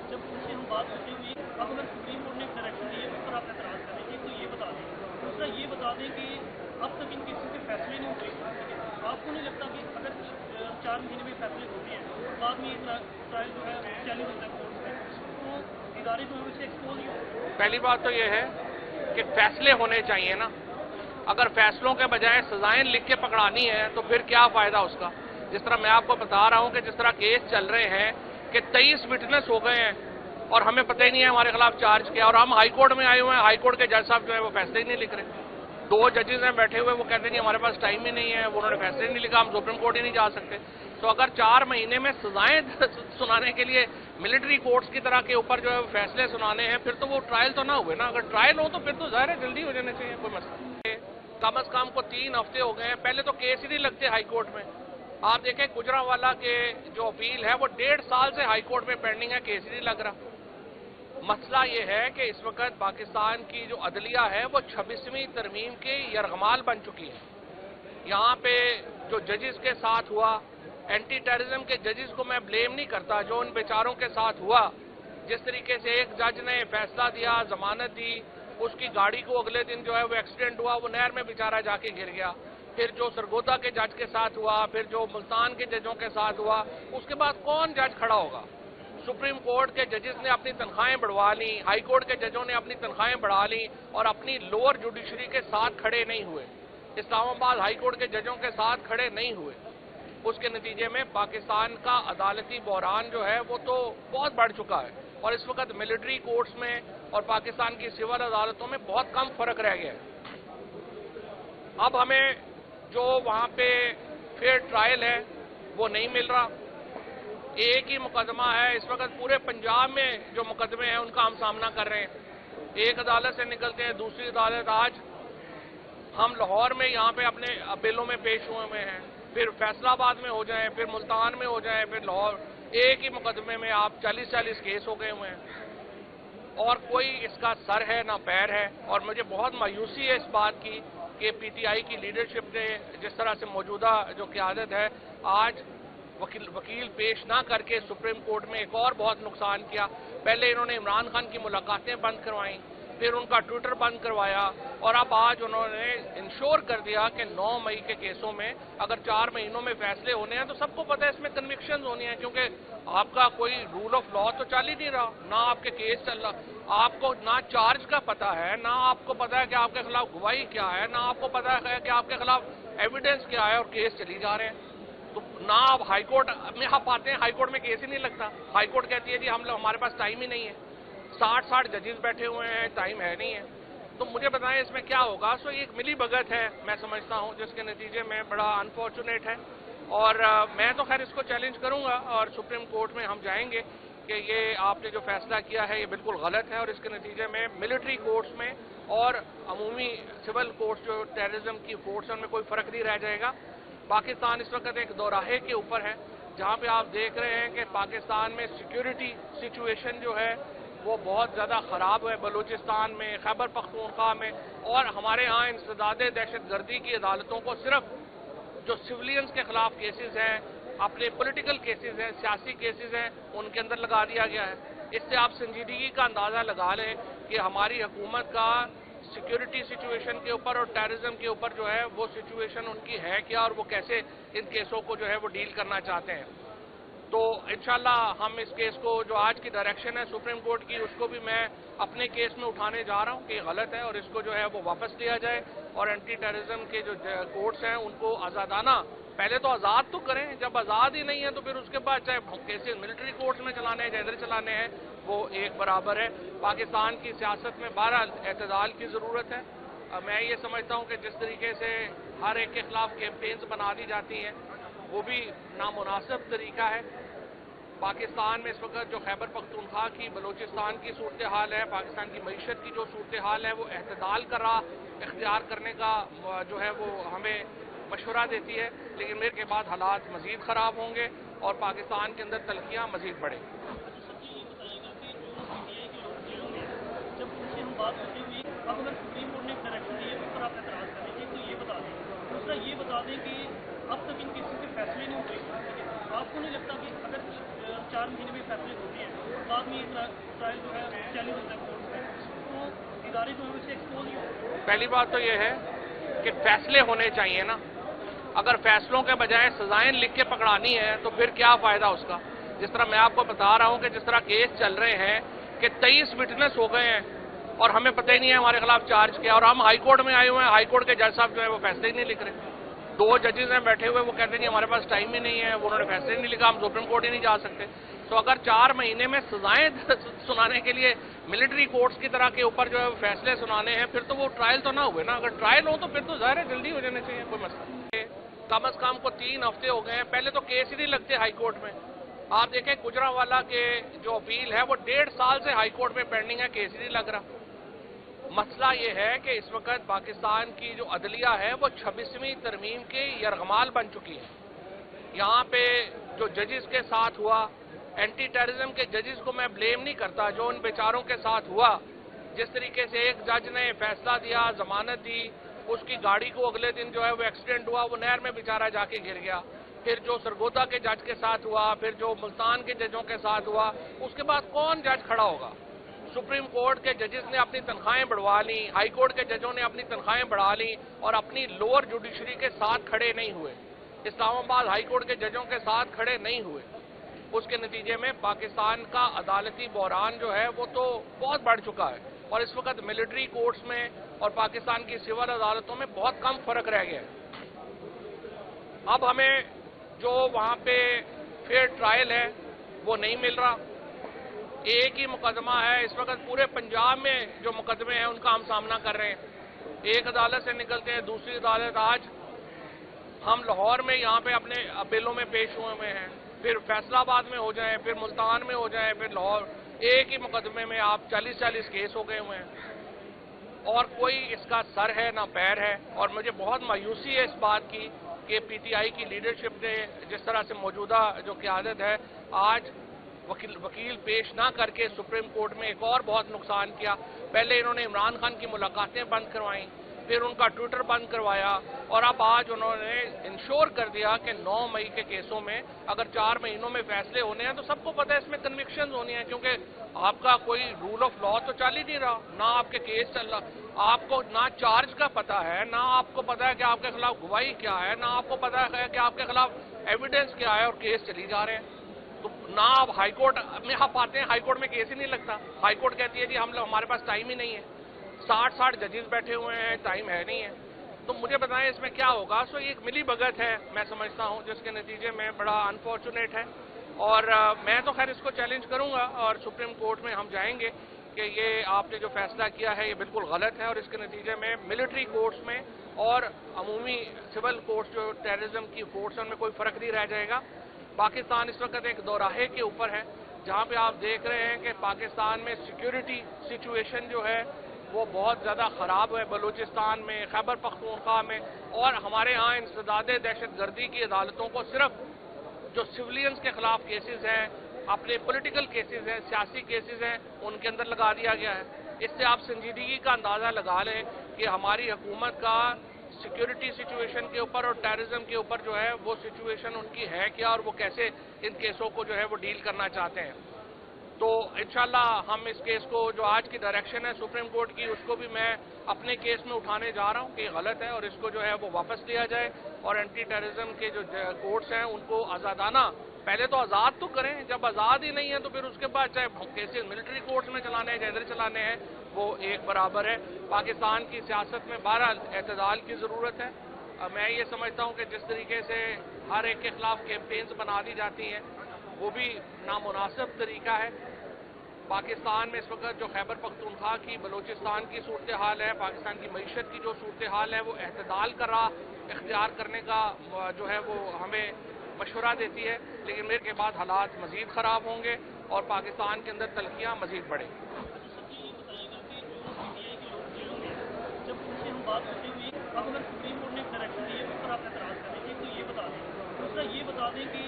जब उनसे हम बात करते हुए अब अगर सुप्रीम कोर्ट ने डायरेक्शन दी है उस पर आप एतराज़ करेंगे तो ये बता दें। दूसरा ये बता दें कि अब तक इन केसेस के फैसले नहीं हुए, आपको नहीं लगता कि अगर 4 महीने में फैसले होते हैं और बाद में ये ट्रायल जो है चैलेंज होता है कोर्ट में तो इदारे जो है उससे एक्सपोज ही हो। पहली बात तो ये है कि फैसले होने चाहिए ना, अगर फैसलों के बजाय सजाएं लिख के पकड़ानी है तो फिर क्या फ़ायदा उसका। जिस तरह मैं आपको बता रहा हूँ कि जिस तरह केस चल रहे हैं कि 23 विटनेस हो गए हैं और हमें पता ही नहीं है हमारे खिलाफ चार्ज किया, और हम हाई कोर्ट में आए हुए हैं, हाई कोर्ट के जज साहब जो है वो फैसले ही नहीं लिख रहे। 2 जजेस हैं बैठे हुए, वो कहते नहीं हमारे पास टाइम ही नहीं है, वो उन्होंने फैसले नहीं लिखा, हम सुप्रीम कोर्ट ही नहीं जा सकते। तो अगर 4 महीने में सजाएं सुनाने के लिए मिलिट्री कोर्ट्स की तरह के ऊपर जो है फैसले सुनाने हैं फिर तो वो ट्रायल तो ना हुए ना। अगर ट्रायल हो तो फिर तो ज़ाहिर है जल्दी हो जाने चाहिए, कोई मसला नहीं। कम अज़ कम को 3 हफ्ते हो गए हैं, पहले तो केस ही नहीं लगते हाई कोर्ट में। आप देखें गुजरांवाला के जो अपील है वो 1.5 साल से हाई कोर्ट में पेंडिंग है, केस ही नहीं लग रहा। मसला ये है कि इस वक्त पाकिस्तान की जो अदलिया है वो 26वीं तरमीम की यरगमाल बन चुकी है। यहाँ पे जो जजेस के साथ हुआ, एंटी टेररिज्म के जजेस को मैं ब्लेम नहीं करता, जो उन बेचारों के साथ हुआ, जिस तरीके से एक जज ने फैसला दिया, जमानत दी, उसकी गाड़ी को अगले दिन जो है वो एक्सीडेंट हुआ, वो नहर में बेचारा जाके गिर गया। फिर जो सरगोदा के जज के साथ हुआ, फिर जो मुल्तान के जजों के साथ हुआ, उसके बाद कौन जज खड़ा होगा। सुप्रीम कोर्ट के जजेस ने अपनी तनख्वाहें बढ़वा ली, हाई कोर्ट के जजों ने अपनी तनख्वाहें बढ़ा ली और अपनी लोअर जुडिशरी के साथ खड़े नहीं हुए, इस्लामाबाद हाई कोर्ट के जजों के साथ खड़े नहीं हुए। उसके नतीजे में पाकिस्तान का अदालती बहरान जो है वो तो बहुत बढ़ चुका है और इस वक्त मिलिट्री कोर्ट्स में और पाकिस्तान की सिविल अदालतों में बहुत कम फर्क रह गया है। अब हमें जो वहाँ पे फेयर ट्रायल है वो नहीं मिल रहा। एक ही मुकदमा है इस वक्त पूरे पंजाब में, जो मुकदमे हैं उनका हम सामना कर रहे हैं। एक अदालत से निकलते हैं दूसरी अदालत। आज हम लाहौर में यहाँ पे अपने अपीलों में पेश हुए हैं, फिर फैसलाबाद में हो जाएं, फिर मुल्तान में हो जाएं, फिर लाहौर। एक ही मुकदमे में आप 40-40 केस हो गए हुए हैं और कोई इसका सर है ना पैर है। और मुझे बहुत मायूसी है इस बात की कि पीटीआई की लीडरशिप ने जिस तरह से मौजूदा जो क़यादत है आज वकील पेश ना करके सुप्रीम कोर्ट में एक और बहुत नुकसान किया। पहले इन्होंने इमरान खान की मुलाकातें बंद करवाई, फिर उनका ट्विटर बंद करवाया और अब आज उन्होंने इंश्योर कर दिया कि 9 मई के केसों में अगर 4 महीनों में फैसले होने हैं तो सबको पता है इसमें कन्विक्शंस होनी है, क्योंकि आपका कोई रूल ऑफ लॉ तो चल ही नहीं रहा, ना आपके केस चल रहा, आपको ना चार्ज का पता है, ना आपको पता है कि आपके खिलाफ गवाही क्या है, ना आपको पता है कि आपके खिलाफ एविडेंस क्या है और केस चली जा रहे हैं। तो ना आप हाई कोर्ट में आप आते हैं, हाई कोर्ट में केस ही नहीं लगता। हाई कोर्ट कहती है जी हमारे पास टाइम ही नहीं है, 60 जजेस बैठे हुए हैं, टाइम है नहीं है। तो मुझे बताएं इसमें क्या होगा। सो एक मिली भगत है मैं समझता हूं, जिसके नतीजे में बड़ा अनफॉर्चुनेट है और मैं तो खैर इसको चैलेंज करूंगा और सुप्रीम कोर्ट में हम जाएंगे कि ये आपने जो फैसला किया है ये बिल्कुल गलत है और इसके नतीजे में मिलिट्री कोर्ट्स में और अमूमी सिविल कोर्ट्स जो टेररिज्म की फोर्स है उनमें कोई फर्क नहीं रह जाएगा। पाकिस्तान इस वक्त एक दोराहे के ऊपर है جہاں پہ آپ دیکھ رہے ہیں کہ پاکستان میں سیکیورٹی سچویشن جو ہے وہ بہت زیادہ خراب ہے، بلوچستان میں، خیبر پختونخوا میں، اور ہمارے ہاں انسداد دہشت گردی کی عدالتوں کو صرف جو سولینز کے خلاف کیسز ہیں، اپنے پولیٹیکل کیسز ہیں، سیاسی کیسز ہیں، ان کے اندر لگا دیا گیا ہے۔ اس سے آپ سنجیدگی کا اندازہ لگا لیں کہ ہماری حکومت کا سیکیورٹی سچویشن کے اوپر اور ٹیررزم کے اوپر جو ہے وہ سچویشن ان کی ہے کیا، اور وہ کیسے ان کیسوں کو جو ہے وہ ڈیل کرنا چاہتے ہیں۔ تو انشاءاللہ ہم اس کیس کو جو آج کی ڈائریکشن ہے سپریم کورٹ کی، اس کو بھی میں اپنے کیس میں اٹھانے جا رہا ہوں کہ یہ غلط ہے، اور اس کو جو ہے وہ واپس لیا جائے، اور اینٹی ٹیررزم کے جو کورٹس ہیں ان کو آزادانہ پہلے تو آزاد تو کریں، جب آزاد ہی نہیں ہے تو پھر اس کے بعد چاہے کیسز ملٹری کورٹس میں چلانے ہیں یا ادھر چلانے ہیں وہ ایک برابر ہے۔ پاکستان کی سیاست میں بہرحال اعتدال کی ضرورت ہے۔ میں یہ سمجھتا ہوں کہ جس طریقے سے ہر ایک کے خلاف کیمپینز بنا دی جاتی ہیں وہ بھی نامناسب طریقہ ہے۔ پاکستان میں اس وقت جو خیبر پختونخوا کی، بلوچستان کی صورتحال ہے، پاکستان کی معیشت کی جو صورتحال ہے، وہ اعتدال کا راہ اختیار کرنے کا جو ہے وہ ہمیں مشورہ دیتی ہے، لیکن میرے کے بعد حالات مزید خراب ہوں گے اور پاکستان کے اندر تلخیاں مزید بڑھیں گی۔ جب ان سے ہم بات کرتے ہوئے اب اگر سپریم کورٹ نے ایک ڈائریکشن دی ہے اس پر آپ اعتراض کریں گے تو یہ بتا دیں، دوسرا یہ بتا دیں کہ اب تک ان کیسز کے فیصلے نہیں ہوئے، آپ کو نہیں لگتا کہ اگر 4 مہینے میں فیصلے ہوتے ہیں اور بعد میں یہ ٹرائل جو ہے چیلنج ہوتا ہے کورٹ میں، تو ادارے جو ہے اسے ایکسپوز ہی ہو؟ پہلی بات تو یہ ہے کہ فیصلے ہونے چاہیے نا، اگر فیصلوں کے بجائے سزائیں لکھ کے پکڑانی ہے تو پھر کیا فائدہ اس کا؟ جس طرح میں آپ کو بتا رہا ہوں کہ جس طرح کیس چل رہے ہیں کہ 23 وٹنس ہو گئے ہیں اور ہمیں پتہ ہی نہیں ہے ہمارے خلاف چارج کیا، اور ہم ہائی کورٹ میں آئے ہوئے ہیں، ہائی کورٹ کے جج صاحب جو ہے وہ فیصلے ہی نہیں لکھ رہے۔ 2 ججز ہیں بیٹھے ہوئے، وہ کہتے ہیں ہمارے پاس ٹائم ہی نہیں ہے، انہوں نے فیصلے نہیں لکھا، ہم سپریم کورٹ ہی نہیں جا سکتے۔ تو اگر 4 مہینے میں سزائیں سنانے کے لیے ملٹری کورٹس کی طرح کے اوپر جو ہے فیصلے سنانے ہیں، پھر تو وہ ٹرائل تو نہ ہوئے نا۔ اگر ٹرائل ہو تو پھر تو ظاہر ہے جلدی ہو جانے چاہیے، کوئی مسئلہ نہیں۔ کم از کم کو 3 ہفتے ہو گئے ہیں، پہلے تو کیس ہی نہیں لگتے ہائی کورٹ میں۔ آپ دیکھیں گجرانوالہ کے جو اپیل ہے وہ 1.5 سال سے ہائی کورٹ میں پینڈنگ ہے، کیس ہی نہیں لگ رہا۔ مسئلہ یہ ہے کہ اس وقت پاکستان کی جو عدلیہ ہے وہ 26ویں ترمیم کی یرغمال بن چکی ہے۔ یہاں پہ جو ججز کے ساتھ ہوا، اینٹی ٹیررزم کے ججز کو میں بلیم نہیں کرتا، جو ان بیچاروں کے ساتھ ہوا، جس طریقے سے ایک جج نے فیصلہ دیا، ضمانت دی، اس کی گاڑی کو اگلے دن جو ہے وہ ایکسیڈنٹ ہوا، وہ نہر میں بیچارہ جا کے گر گیا، پھر جو سرگودا کے جج کے ساتھ ہوا، پھر جو ملتان کے ججوں کے ساتھ ہوا، اس کے بعد کون جج کھڑا ہوگا؟ سپریم کورٹ کے ججز نے اپنی تنخواہیں بڑھوا لیں، ہائی کورٹ کے ججوں نے اپنی تنخواہیں بڑھا لیں اور اپنی لوور جوڈیشری کے ساتھ کھڑے نہیں ہوئے، اسلام آباد ہائی کورٹ کے ججوں کے ساتھ کھڑے نہیں ہوئے۔ اس کے نتیجے میں پاکستان کا عدالتی بحران جو ہے وہ تو بہت بڑھ چکا ہے، اور اس وقت ملٹری کورٹس میں اور پاکستان کی سول عدالتوں میں بہت کم فرق رہ گیا ہے۔ اب ہمیں جو وہاں پہ فیئر ٹرائل ہے وہ نہیں مل رہا۔ ایک ہی مقدمہ ہے اس وقت پورے پنجاب میں، جو مقدمے ہیں ان کا ہم سامنا کر رہے ہیں، ایک عدالت سے نکلتے ہیں دوسری عدالت۔ آج ہم لاہور میں یہاں پہ اپنے اپیلوں میں پیش ہوئے ہیں، پھر فیصلہ آباد میں ہو جائیں، پھر ملتان میں ہو جائیں، پھر لاہور، ایک ہی مقدمے میں آپ 40 کیس ہو گئے ہوئے ہیں، اور کوئی اس کا سر ہے نہ پیر ہے۔ اور مجھے بہت مایوسی ہے اس بات کی کہ پی ٹی آئی کی لیڈرشپ نے جس طرح سے موجودہ جو قیادت ہے، آج وکیل پیش نہ کر کے سپریم کورٹ میں ایک اور بہت نقصان کیا۔ پہلے انہوں نے عمران خان کی ملاقاتیں بند کروائیں، پھر ان کا ٹویٹر بند کروایا، اور اب آج انہوں نے انشور کر دیا کہ 9 مئی کے کیسوں میں اگر 4 مہینوں میں فیصلے ہونے ہیں تو سب کو پتہ ہے اس میں کنوکشنز ہونی ہیں، کیونکہ آپ کا کوئی رول آف لا تو چل ہی نہیں رہا، نہ آپ کے کیس چل رہا، آپ کو نہ چارج کا پتہ ہے، نہ آپ کو پتہ ہے کہ آپ کے خلاف گواہی کیا ہے، نہ آپ کو پتہ ہے کہ آپ کے خلاف ایویڈنس کیا ہے، اور کیس چلی جا رہے ہیں۔ تو نہ آپ ہائی کورٹ میں آپ آتے ہیں، ہائی کورٹ میں کیس ہی نہیں لگتا، ہائی کورٹ کہتی ہے جی ہمارے پاس ٹائم ہی نہیں ہے، 60 ججز بیٹھے ہوئے ہیں، ٹائم ہے نہیں ہے۔ تو مجھے بتائیں اس میں کیا ہوگا؟ سو یہ ایک ملی بھگت ہے میں سمجھتا ہوں، جس کے نتیجے میں بڑا انفارچونیٹ ہے، اور میں تو خیر اس کو چیلنج کروں گا، اور سپریم کورٹ میں ہم جائیں گے کہ یہ آپ نے جو فیصلہ کیا ہے یہ بالکل غلط ہے، اور اس کے نتیجے میں ملٹری کورٹس میں اور عمومی سول کورٹس جو ٹیررزم کی کورٹس ہیں ان میں کوئی فرق نہیں رہ جائے گا۔ پاکستان اس وقت ایک دوراہے کے اوپر ہے، جہاں پہ آپ دیکھ رہے ہیں کہ پاکستان میں سیکیورٹی سچویشن جو ہے وہ بہت زیادہ خراب ہے، بلوچستان میں، خیبر پختونخوا میں، اور ہمارے ہاں انسداد دہشت گردی کی عدالتوں کو صرف जो सिविलियंस के खिलाफ केसेस हैं, अपने पॉलिटिकल केसेस हैं, सियासी केसेस हैं, उनके अंदर लगा दिया गया है। इससे आप संजीदगी का अंदाज़ा लगा लें कि हमारी हुकूमत का सिक्योरिटी सिचुएशन के ऊपर और टेररिज्म के ऊपर जो है वो सिचुएशन उनकी है क्या, और वो कैसे इन केसों को जो है वो डील करना चाहते हैं। तो इंशाल्लाह हम इस केस को, जो आज की डायरेक्शन है सुप्रीम कोर्ट की, उसको भी मैं अपने केस में उठाने जा रहा हूं कि गलत है और इसको जो है वो वापस लिया जाए और एंटी टेररिज्म के जो कोर्ट्स हैं उनको आज़ादाना, पहले तो आज़ाद तो करें, जब आज़ाद ही नहीं है तो फिर उसके बाद चाहे केसेस मिलिट्री कोर्ट्स में चलाने हैं या इधर चलाने हैं, वो एक बराबर है। पाकिस्तान की सियासत में बहरहाल एतदाल की ज़रूरत है। मैं ये समझता हूँ कि जिस तरीके से हर एक के खिलाफ कैंपेन्स बना दी जाती हैं वो भी नामुनासिब तरीका है। पाकिस्तान में इस वक्त जो खैबर पख्तूनख्वा की, बलूचिस्तान की सूरत हाल है, पाकिस्तान की मईशत की जो सूरत हाल है, वो एतदाल का राह इख्तियार करने का जो है वो हमें मशवरा देती है, लेकिन मेरे के बाद हालात मजीद ख़राब होंगे और पाकिस्तान के अंदर तलखियाँ मजीद बढ़ेंगी। जब उनसे हम बात करते हुए अब अगर सुप्रीम कोर्ट ने एक डायरेक्शन दी है उस पर आप एतराज़ करें कि तो ये बता दें, दूसरा ये बता दें कि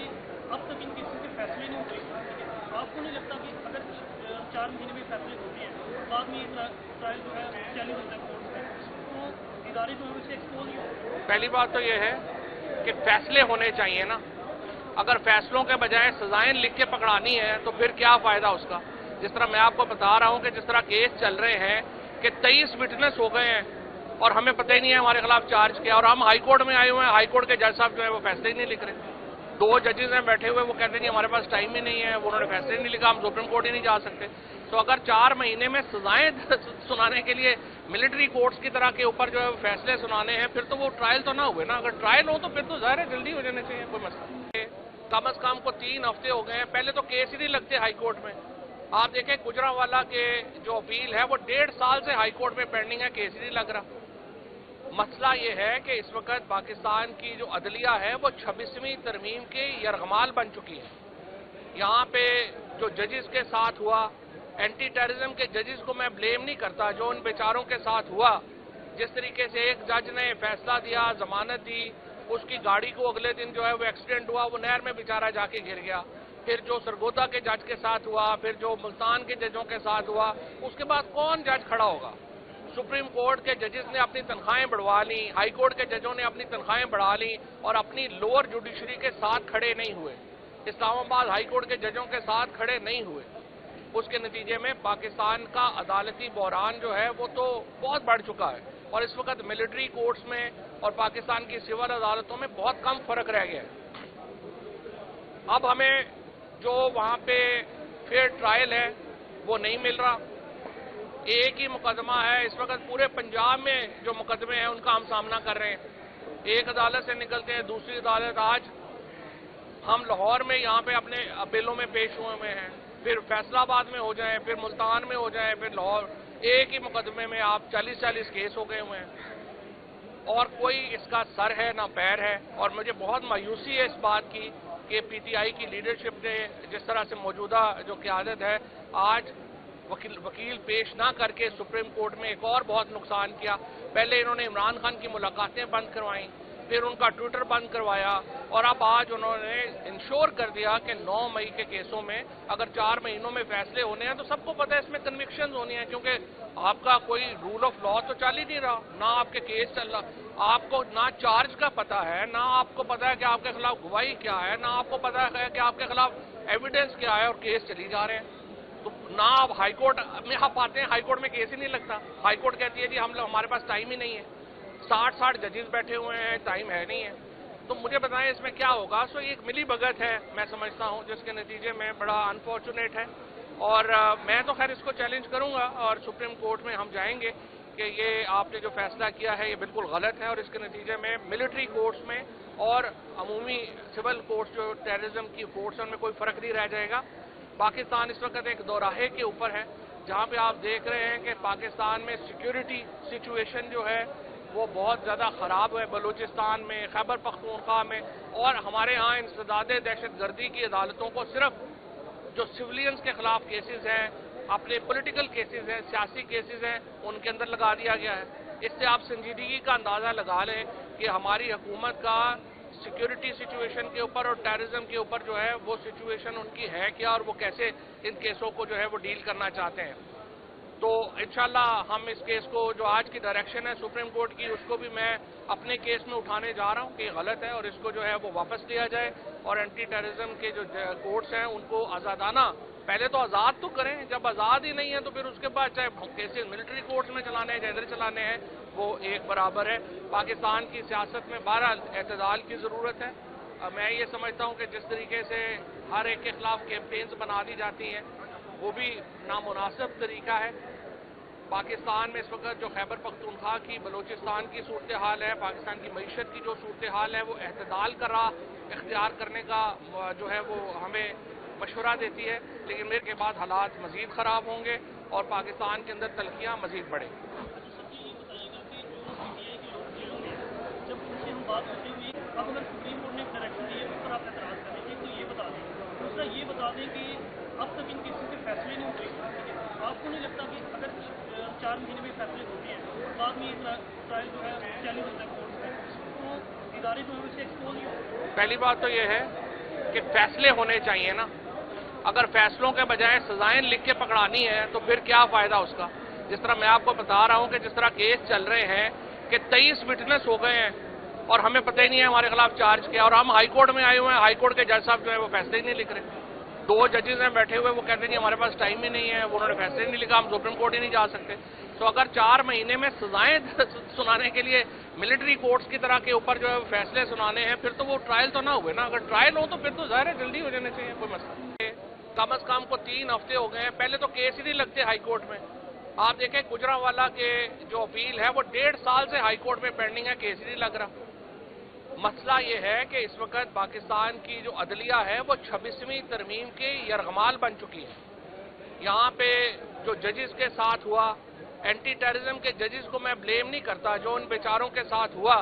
अब तक इन केसेस के फैसले नहीं हुए। आपको नहीं लगता कि अगर 4 महीने में फैसले होते हैं और बाद में ये ट्रायल जो है चैलेंज होता है कोर्ट में, तो इदारे जो है उससे एक्सपोज ही हो। पहली बात तो ये है कि फैसले होने चाहिए ना, अगर फैसलों के बजाय सजाएं लिख के पकड़ानी है तो फिर क्या फ़ायदा उसका। जिस तरह मैं आपको बता रहा हूं कि जिस तरह केस चल रहे हैं कि 23 विटनेस हो गए हैं और हमें पता ही नहीं है हमारे खिलाफ चार्ज किया, और हम हाई कोर्ट में आए हुए हैं, हाई कोर्ट के जज साहब जो है वो फैसले ही नहीं लिख रहे। 2 जजेस हैं बैठे हुए, वो कहते नहीं हमारे पास टाइम ही नहीं है, वो उन्होंने फैसले नहीं लिखा, हम सुप्रीम कोर्ट ही नहीं जा सकते। तो अगर 4 महीने में सजाएं सुनाने के लिए मिलिट्री कोर्ट्स की तरह के ऊपर जो है फैसले सुनाने हैं, फिर तो वो ट्रायल तो ना हुए ना। अगर ट्रायल हो तो फिर तो ज़ाहिर है जल्दी हो जाने चाहिए, कोई मसला नहीं। कम अज़ कम को 3 हफ्ते हो गए हैं, पहले तो केस ही नहीं लगते हाई कोर्ट में। आप देखें गुजरांवाला के जो अपील है वो 1.5 साल से हाई कोर्ट में पेंडिंग है, केस ही नहीं लग रहा। मसला ये है कि इस वक्त पाकिस्तान की जो अदलिया है वो 26वीं तरमीम के यरगमाल बन चुकी है। यहाँ पे जो जजेस के साथ हुआ, एंटी टेररिज्म के जजेस को मैं ब्लेम नहीं करता, जो उन बेचारों के साथ हुआ, जिस तरीके से एक जज ने फैसला दिया, जमानत दी, उसकी गाड़ी को अगले दिन जो है वो एक्सीडेंट हुआ, वो नहर में बेचारा जाके गिर गया। फिर जो सरगोदा के जज के साथ हुआ, फिर जो मुल्तान के जजों के साथ हुआ, उसके बाद कौन जज खड़ा होगा। सुप्रीम कोर्ट के जजेस ने अपनी तनख्वाहें बढ़वा ली, हाई कोर्ट के जजों ने अपनी तनख्वाहें बढ़ा ली और अपनी लोअर जुडिशरी के साथ खड़े नहीं हुए, इस्लामाबाद हाई कोर्ट के जजों के साथ खड़े नहीं हुए। उसके नतीजे में पाकिस्तान का अदालती बहरान जो है वो तो बहुत बढ़ चुका है और इस वक्त मिलिट्री कोर्ट्स में और पाकिस्तान की सिविल अदालतों में बहुत कम फर्क रह गया है। अब हमें जो वहाँ पे फेयर ट्रायल है वो नहीं मिल रहा। एक ही मुकदमा है इस वक्त पूरे पंजाब में, जो मुकदमे हैं उनका हम सामना कर रहे हैं। एक अदालत से निकलते हैं दूसरी अदालत। आज हम लाहौर में यहाँ पे अपने अपीलों में पेश हुए हैं, फिर फैसलाबाद में हो जाएं, फिर मुल्तान में हो जाएं, फिर लाहौर। एक ही मुकदमे में आप 40-40 केस हो गए हुए हैं और कोई इसका सर है ना पैर है। और मुझे बहुत मायूसी है इस बात की कि पीटीआई की लीडरशिप ने जिस तरह से मौजूदा जो क़यादत है, आज वकील पेश ना करके सुप्रीम कोर्ट में एक और बहुत नुकसान किया। पहले इन्होंने इमरान खान की मुलाकातें बंद करवाई, फिर उनका ट्विटर बंद करवाया और अब आज उन्होंने इंश्योर कर दिया कि 9 मई के केसों में अगर 4 महीनों में फैसले होने हैं तो सबको पता है इसमें कन्विक्शन होनी है, क्योंकि आपका कोई रूल ऑफ लॉ तो चल ही नहीं रहा, ना आपके केस चल रहा, आपको ना चार्ज का पता है, ना आपको पता है कि आपके खिलाफ गवाही क्या है, ना आपको पता है कि आपके खिलाफ एविडेंस क्या है और केस चली जा रहे हैं। तो ना आप हाई कोर्ट में आप आते हैं, हाई कोर्ट में केस ही नहीं लगता। हाई कोर्ट कहती है जी हमारे पास टाइम ही नहीं है, 60 जजेस बैठे हुए हैं, टाइम है नहीं है। तो मुझे बताएं इसमें क्या होगा। सो एक मिली भगत है मैं समझता हूं, जिसके नतीजे में बड़ा अनफॉर्चुनेट है और मैं तो खैर इसको चैलेंज करूंगा और सुप्रीम कोर्ट में हम जाएंगे कि ये आपने जो फैसला किया है ये बिल्कुल गलत है और इसके नतीजे में मिलिट्री कोर्ट्स में और अमूमी सिविल कोर्ट्स जो टेररिज्म की कोर्ट्स हैं उनमें कोई फर्क नहीं रह जाएगा। पाकिस्तान इस वक्त एक दोराहे के ऊपर है जहां पे आप देख रहे हैं कि पाकिस्तान में सिक्योरिटी सिचुएशन जो है वो बहुत ज़्यादा ख़राब है, बलूचिस्तान में, खैबर पख्तूनख्वा में। और हमारे यहाँ इंसदाद दहशतगर्दी की अदालतों को सिर्फ जो सिविलियंस के खिलाफ केसेस हैं, अपने पॉलिटिकल केसेस हैं, सियासी केसेस हैं, उनके अंदर लगा दिया गया है। इससे आप संजीदगी का अंदाज़ा लगा लें कि हमारी हुकूमत का सिक्योरिटी सिचुएशन के ऊपर और टेररिज्म के ऊपर जो है वो सिचुएशन उनकी है क्या और वो कैसे इन केसों को जो है वो डील करना चाहते हैं। तो इंशाल्लाह हम इस केस को, जो आज की डायरेक्शन है सुप्रीम कोर्ट की, उसको भी मैं अपने केस में उठाने जा रहा हूं कि गलत है और इसको जो है वो वापस लिया जाए और एंटी टेररिज्म के जो कोर्ट्स हैं उनको आज़ादाना, पहले तो आज़ाद तो करें, जब आज़ाद ही नहीं है तो फिर उसके बाद चाहे केसेस मिलिट्री कोर्ट्स में चलाने हैं, इधर चलाने हैं, वो एक बराबर है। पाकिस्तान की सियासत में बहरहाल एतदाल की ज़रूरत है। मैं ये समझता हूँ कि जिस तरीके से हर एक के खिलाफ कैंपेन्स बना दी जाती हैं वो भी नामुनासिब तरीका है। पाकिस्तान में इस वक्त जो खैबर पख्तूनख्वा की, बलूचिस्तान की सूरत हाल है, पाकिस्तान की मईशत की जो सूरत हाल है, वो एतदाल का राह इख्तियार करने का जो है वो हमें मशवरा देती है, लेकिन मेरे के बाद हालात मजीद ख़राब होंगे और पाकिस्तान के अंदर तलखियाँ मजीद बढ़ेंगी। जब उनसे हम बात करते हुए अब अगर सुप्रीम कोर्ट ने एक डायरेक्शन दी है उस पर आप एतराज़ कर लीजिए, तो ये बता दें। दूसरा ये बता दें कि अब तक इन केसेस के फैसले नहीं हुए, ठीक है? आपको नहीं लगता कि अगर 4 महीने में फैसले होते हैं, बाद में ये ट्रायल जो है चैलेंज होता है कोर्ट में, तो इदारे जो है उसे एक्सपोज नहीं होते। पहली बात तो ये है कि फैसले होने चाहिए ना। अगर फैसलों के बजाय सजाएं लिख के पकड़ानी है तो फिर क्या फ़ायदा उसका। जिस तरह मैं आपको बता रहा हूं कि जिस तरह केस चल रहे हैं कि 23 विटनेस हो गए हैं और हमें पता ही नहीं है हमारे खिलाफ चार्ज किया, और हम हाई कोर्ट में आए हुए हैं, हाई कोर्ट के जज साहब जो है वो फैसले ही नहीं लिख रहे। 2 जजेस हैं बैठे हुए, वो कहते नहीं हमारे पास टाइम ही नहीं है, वो उन्होंने फैसले नहीं लिखा, हम सुप्रीम कोर्ट ही नहीं जा सकते। तो अगर 4 महीने में सजाएं सुनाने के लिए मिलिट्री कोर्ट्स की तरह के ऊपर जो है फैसले सुनाने हैं, फिर तो वो ट्रायल तो ना हुए ना। अगर ट्रायल हो तो फिर तो ज़ाहिर है जल्दी हो जाने चाहिए, कोई मसला नहीं। कम अज़ कम को 3 हफ्ते हो गए हैं, पहले तो केस ही नहीं लगते हाई कोर्ट में। आप देखें गुजरांवाला के जो अपील है वो 1.5 साल से हाई कोर्ट में पेंडिंग है, केस ही नहीं लग रहा। मसला ये है कि इस वक्त पाकिस्तान की जो अदलिया है वो 26वीं तरमीम की यरगमाल बन चुकी है। यहाँ पे जो जजेस के साथ हुआ, एंटी टेररिज्म के जजेस को मैं ब्लेम नहीं करता, जो उन बेचारों के साथ हुआ,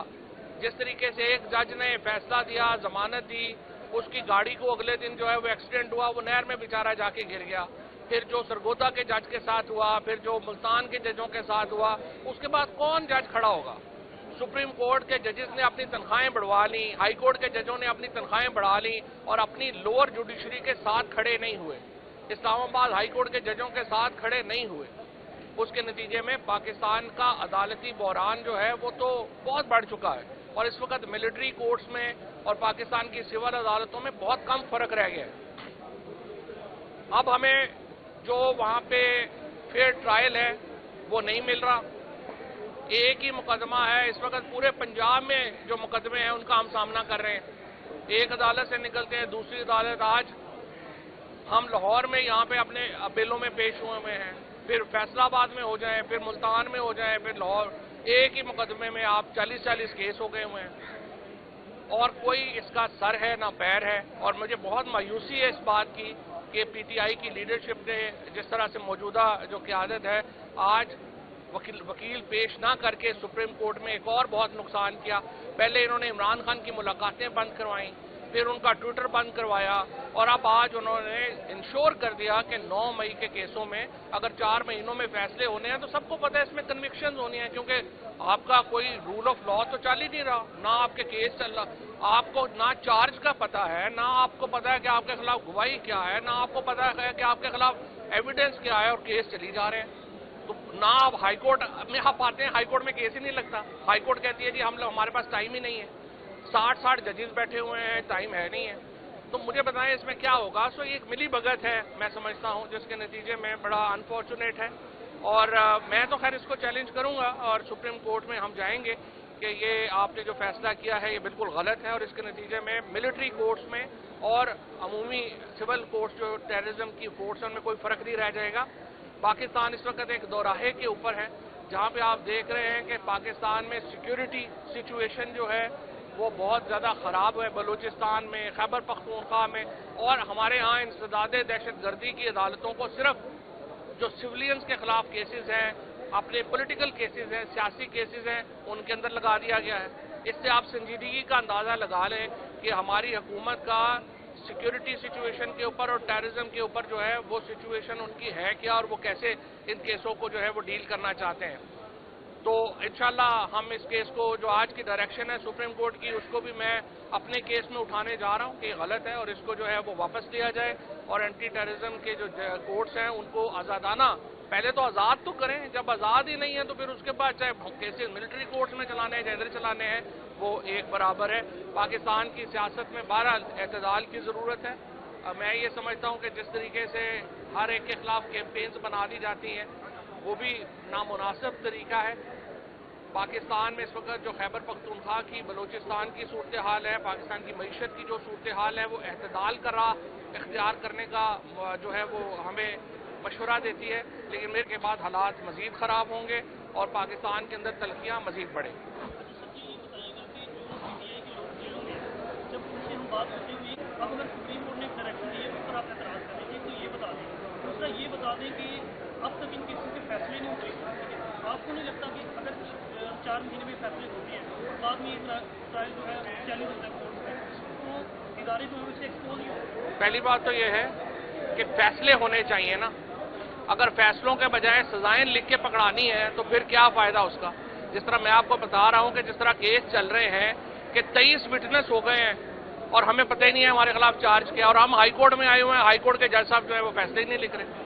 जिस तरीके से एक जज ने फैसला दिया, जमानत दी, उसकी गाड़ी को अगले दिन जो है वो एक्सीडेंट हुआ, वो नहर में बेचारा जाके गिर गया। फिर जो सरगोदा के जज के साथ हुआ, फिर जो मुल्तान के जजों के साथ हुआ, उसके बाद कौन जज खड़ा होगा। सुप्रीम कोर्ट के जजेस ने अपनी तनख्वाहें बढ़वा ली, हाई कोर्ट के जजों ने अपनी तनख्वाहें बढ़ा ली और अपनी लोअर जुडिशरी के साथ खड़े नहीं हुए, इस्लामाबाद हाई कोर्ट के जजों के साथ खड़े नहीं हुए। उसके नतीजे में पाकिस्तान का अदालती बहरान जो है वो तो बहुत बढ़ चुका है और इस वक्त मिलिट्री कोर्ट्स में और पाकिस्तान की सिविल अदालतों में बहुत कम फर्क रह गया है। अब हमें जो वहाँ पे फेयर ट्रायल है वो नहीं मिल रहा। एक ही मुकदमा है इस वक्त पूरे पंजाब में, जो मुकदमे हैं उनका हम सामना कर रहे हैं। एक अदालत से निकलते हैं दूसरी अदालत। आज हम लाहौर में यहाँ पे अपने अपीलों में पेश हुए हैं, फिर फैसलाबाद में हो जाए, फिर मुल्तान में हो जाए, फिर लाहौर। एक ही मुकदमे में आप 40-40 केस हो गए हुए हैं और कोई इसका सर है ना पैर है। और मुझे बहुत मायूसी है इस बात की कि पीटीआई की लीडरशिप ने जिस तरह से मौजूदा जो क़यादत है, आज वकील पेश ना करके सुप्रीम कोर्ट में एक और बहुत नुकसान किया। पहले इन्होंने इमरान खान की मुलाकातें बंद करवाई, फिर उनका ट्विटर बंद करवाया और अब आज उन्होंने इंश्योर कर दिया कि 9 मई के केसों में अगर 4 महीनों में फैसले होने हैं तो सबको पता है इसमें कन्विक्शन होनी है, क्योंकि आपका कोई रूल ऑफ लॉ तो चल ही नहीं रहा, ना आपके केस चल रहा, आपको ना चार्ज का पता है, ना आपको पता है कि आपके खिलाफ गवाही क्या है, ना आपको पता है कि आपके खिलाफ एविडेंस क्या है और केस चली जा रहे हैं। तो ना आप हाई कोर्ट में आप आते हैं, हाई कोर्ट में केस ही नहीं लगता। हाई कोर्ट कहती है जी हमारे पास टाइम ही नहीं है, 60 जजेस बैठे हुए हैं, टाइम है नहीं है। तो मुझे बताएं इसमें क्या होगा। सो ये एक मिली भगत है मैं समझता हूँ, जिसके नतीजे में बड़ा अनफॉर्चुनेट है। और मैं तो खैर इसको चैलेंज करूंगा और सुप्रीम कोर्ट में हम जाएंगे कि ये आपने जो फैसला किया है ये बिल्कुल गलत है और इसके नतीजे में मिलिट्री कोर्ट्स में और अमूमी सिविल कोर्ट्स जो टेररिज्म की कोर्ट्स हैं उनमें कोई फ़र्क नहीं रह जाएगा। पाकिस्तान इस वक्त एक दोराहे के ऊपर है जहाँ पे आप देख रहे हैं कि पाकिस्तान में सिक्योरिटी सिचुएशन जो है वो बहुत ज़्यादा ख़राब है, बलूचिस्तान में, खैबर पख्तूनख्वा में। और हमारे यहाँ इंसदादे दहशतगर्दी की अदालतों को सिर्फ जो सिविलियंस के खिलाफ केसेस हैं, अपने पॉलिटिकल केसेस हैं, सियासी केसेस हैं, उनके अंदर लगा दिया गया है। इससे आप संजीदगी का अंदाज़ा लगा लें कि हमारी हुकूमत का सिक्योरिटी सिचुएशन के ऊपर और टेररिज्म के ऊपर जो है वो सिचुएशन उनकी है क्या और वो कैसे इन केसों को जो है वो डील करना चाहते हैं। तो इंशाल्लाह हम इस केस को, जो आज की डायरेक्शन है सुप्रीम कोर्ट की, उसको भी मैं अपने केस में उठाने जा रहा हूं कि ये गलत है और इसको जो है वो वापस लिया जाए और एंटी टेररिज्म के जो कोर्ट्स हैं उनको आज़ादाना, पहले तो आज़ाद तो करें, जब आज़ाद ही नहीं है तो फिर उसके बाद चाहे केसेस मिलिट्री कोर्ट्स में चलाने हैं, इधर चलाने हैं, वो एक बराबर है। पाकिस्तान की सियासत में बहरहाल एतदाल की ज़रूरत है। मैं ये समझता हूँ कि जिस तरीके से हर एक के खिलाफ कैंपेन्स बना दी जाती हैं वो भी नामुनासिब तरीका है। पाकिस्तान में इस वक्त जो खैबर पख्तूनख्वा की, बलूचिस्तान की सूरत हाल है, पाकिस्तान की मईशत की जो सूरत हाल है, वो एतदाल का राह इख्तियार करने का जो है वो हमें मशवरा देती है, लेकिन मेरे के बाद हालात मज़ीद ख़राब होंगे और पाकिस्तान के अंदर तलखियाँ मज़ीद बढ़ेंगी। जब उनसे हम बात करते हुए अब अगर सुप्रीम कोर्ट ने एक डायरेक्शन दी है उस पर आप एतराज़ करेंगे तो ये बता दें। दूसरा ये बता दें कि अब तक इन केसेस के फैसले नहीं हुए, आपको नहीं लगता कि अगर 4 महीने में फैसले होते हैं और बाद में ये ट्रायल जो है चैलेंज होता है कोर्ट में, तो इदारे जो है उससे एक्सपोज ही हो। पहली बात तो ये है कि फैसले होने चाहिए ना, अगर फैसलों के बजाय सजाएं लिख के पकड़ानी है तो फिर क्या फ़ायदा उसका। जिस तरह मैं आपको बता रहा हूँ कि जिस तरह केस चल रहे हैं कि 23 विटनेस हो गए हैं और हमें पता ही नहीं है हमारे खिलाफ चार्ज किया, और हम हाई कोर्ट में आए हुए हैं, हाई कोर्ट के जज साहब जो है वो फैसले ही नहीं लिख रहे।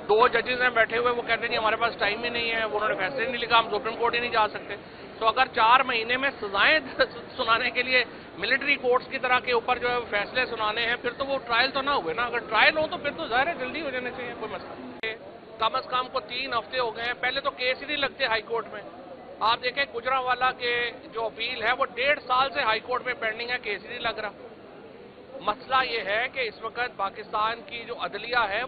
2 जजेस हैं बैठे हुए, वो कहते नहीं हमारे पास टाइम ही नहीं है, वो उन्होंने फैसले नहीं लिखा, हम सुप्रीम कोर्ट ही नहीं जा सकते। तो अगर 4 महीने में सजाएं सुनाने के लिए मिलिट्री कोर्ट्स की तरह के ऊपर जो है फैसले सुनाने हैं, फिर तो वो ट्रायल तो ना हुए ना। अगर ट्रायल हो तो फिर तो ज़ाहिर है जल्दी हो जाने चाहिए, कोई मसला नहीं। कम अज़ कम को 3 हफ्ते हो गए हैं, पहले तो केस ही नहीं लगते हाई कोर्ट में। आप देखें गुजरांवाला के जो अपील है वो 1.5 साल से हाई कोर्ट में पेंडिंग है, केस ही नहीं लग रहा। मसला ये है कि इस वक्त पाकिस्तान की जो अदलिया है